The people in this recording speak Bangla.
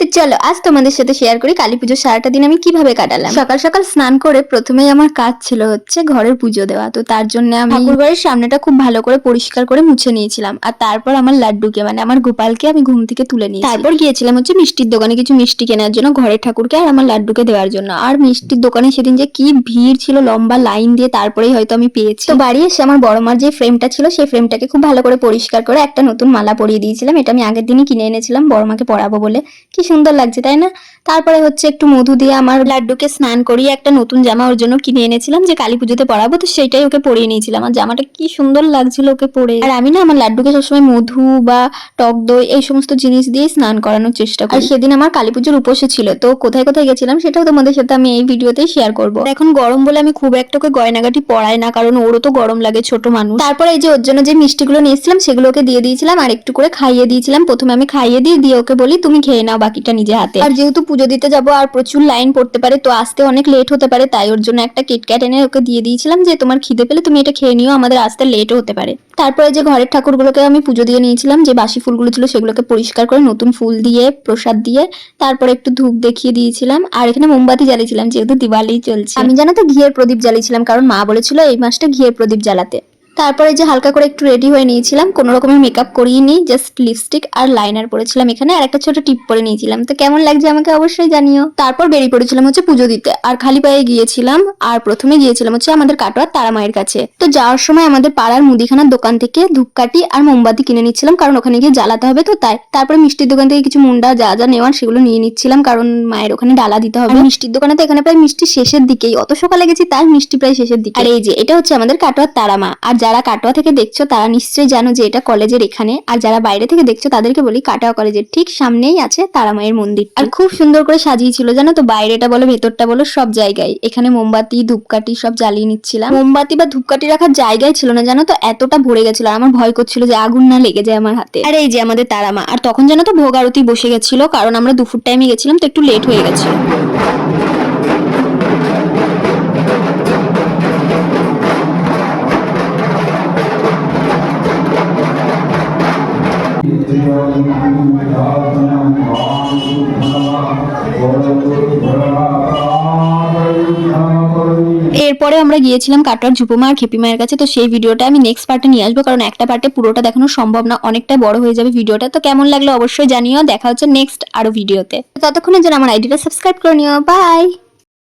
তো চলো আজ তোমাদের সাথে শেয়ার করি কালী পুজোর সারাটা দিন আমি কিভাবে কাটালাম। সকাল সকাল স্নান করে প্রথমেই আমার কাজ ছিল হচ্ছে ঘরের পুজো দেওয়া। তো তার জন্য আমি ঠাকুরবাড়ির সামনেটা খুব ভালো করে পরিষ্কার করে মুছে নিয়েছিলাম। আর তারপর আমার লাড্ডুকে মানে আমার গোপালকে আমি ঘুম থেকে তুলে নিয়েছি। তারপর গিয়েছিলাম হচ্ছে মিষ্টির দোকানে কিছু মিষ্টি কেনার জন্য ঘরের ঠাকুরকে আর আমার লাড্ডুকে দেওয়ার জন্য। আর মিষ্টির দোকানে সেদিন যে কি ভিড় ছিল, লম্বা লাইন দিয়ে তারপরেই হয়তো আমি পেয়েছি। তো বাড়ি এসে আমার বড় মার যে ফ্রেমটা ছিল সেই ফ্রেমটাকে খুব ভালো করে পরিষ্কার করে একটা নতুন মালা পরিয়ে দিয়েছিলাম। এটা আমি আগের দিনই কিনে এনেছিলাম বড় মাকে পরাবো বলে। কি সুন্দর লাগছে তাই না? তারপরে হচ্ছে একটু মধু দিয়ে আমার লাড্ডুকে স্নান করিয়ে একটা নতুন জামা ওর জন্য কিনে এনেছিলাম যে কালী পুজোতে পরাবো। তো সেইটাই ওকে পরিয়ে নিয়েছিলাম আর জামাটা কি সুন্দর লাগছিল ওকে পরে। আর আমি না আমার লাড্ডুকে সবসময় মধু বা টক দই এই সমস্ত জিনিস দিয়ে স্নান করানোর চেষ্টা করি। আর সেদিন আমার কালী পুজোর উপোসে ছিল। তো কোথায় কোথায় গেছিলাম সেটাও তোমাদের সাথে আমি এই ভিডিওতেই শেয়ার করবো। এখন গরম বলে আমি খুব একটা ওকে গয়নাগাটি পরাই না, কারণ ওরও তো গরম লাগে, ছোট মানুষ। তারপরে এই যে ওর জন্য যে মিষ্টিগুলো নিয়েছিলাম সেগুলো ওকে দিয়ে দিয়েছিলাম আর একটু করে খাইয়ে দিয়েছিলাম। প্রথমে আমি খাইয়ে দিয়ে ওকে বলি তুমি খেয়ে নাও বাকিটা নিজে হাতে। আর যেহেতু পুজো দিতে যাবো আর প্রচুর লাইন পড়তে পারে, তো আসতে অনেক লেট হতে পারে, তাই ওর জন্য একটা কিটক্যাট এনে ওকে দিয়ে দিয়েছিলাম যে তোমার খিদে পেলে তুমি এটা খেয়ে নিও, আমাদের আসতে লেটও হতে পারে। তারপরে যে ঘরের ঠাকুরগুলোকে আমি পুজো দিয়ে নিয়েছিলাম, যে বাসি ফুলগুলো ছিল সেগুলোকে পরিষ্কার করে নতুন ফুল দিয়ে প্রসাদ দিয়ে তারপরে একটু ধূপ দেখিয়ে দিয়েছিলাম। আর এখানে মোমবাতি জ্বালিয়েছিলাম যেহেতু দিওয়ালি চলছে। আমি জানো তো ঘিয়ের প্রদীপ জ্বালিয়েছিলাম, কারণ মা বলেছিল এই মাসটা ঘিয়ের প্রদীপ জ্বালাতে। তারপরে যে হালকা করে একটু রেডি হয়ে নিয়েছিলাম, কোনো রকমের মেকআপ করিয়ে নিই, জাস্ট লিপস্টিক আর লাইনার পরেছিলাম এখানে আর একটা ছোট টিপ পরে নিয়েছিলাম। তো কেমন লাগছে আমাকে অবশ্যই জানিও। তারপর বেরিয়ে পড়েছিলাম হচ্ছে পুজো দিতে আর খালি পায়ে গিয়েছিলাম। আর প্রথমে গিয়েছিলাম হচ্ছে আমাদের কাটোয়ার তারা মায়ের কাছে। তো যাওয়ার সময় আমাদের পাড়ার মুদিখানার দোকান থেকে ধূপকাঠি আর মোমবাতি কিনে নিচ্ছিলাম, কারণ ওখানে গিয়ে জ্বালাতে হবে। তো তাই তারপরে মিষ্টির দোকান থেকে কিছু মুন্ডা যা যা নেওয়ার সেগুলো নিয়ে নিচ্ছিলাম, কারণ মায়ের ওখানে ডালা দিতে হবে। মিষ্টির দোকানে তো এখানে প্রায় মিষ্টি শেষের দিকেই, অত সকালে গেছি তার মিষ্টি প্রায় শেষের দিকে। আর এই যে এটা হচ্ছে আমাদের কাটোয়ার তারা মা। আর যারা কাটোয়া থেকে দেখছো তারা নিশ্চয়ই জানো যে এটা কলেজের এখানে, আর যারা বাইরে থেকে দেখছো তাদেরকে বলি কাটোয়া কলেজের ঠিক সামনেই আছে তারা মায়ের মন্দির। আর খুব সুন্দর করে সাজিয়েছিল জানো তো, বাইরেটা বলো ভেতরটা বলো সব জায়গায়। এখানে মোমবাতি ধূপকাঠি সব জ্বালিয়ে নিচ্ছিলাম। মোমবাতি বা ধূপকাঠি রাখার জায়গায় ছিল না জানো তো, এতটা ভরে গেছিল আর আমার ভয় করছিল যে আগুন না লেগে যায় আমার হাতে। আর এই যে আমাদের তারা মা। আর তখন জানো তো ভোগ আরতি বসে গেছিল, কারণ আমরা দুপুর টাইমে গেছিলাম তো একটু লেট হয়ে গেছিল। এরপরে আমরা গিয়েছিলাম কাটোয়ার ঝুপুমা আর খেপি মায়ের কাছে। তো সেই ভিডিওটা আমি নেক্সট পার্টে নিয়ে আসবো, কারণ একটা পার্টে পুরোটা দেখানো সম্ভব না, অনেকটা বড় হয়ে যাবে ভিডিওটা। তো কেমন লাগলো অবশ্যই জানিও। দেখা হচ্ছে নেক্সট আরো ভিডিওতে। ততক্ষণের জন্য আমার আইডিটা সাবস্ক্রাইব করে নিও। বাই।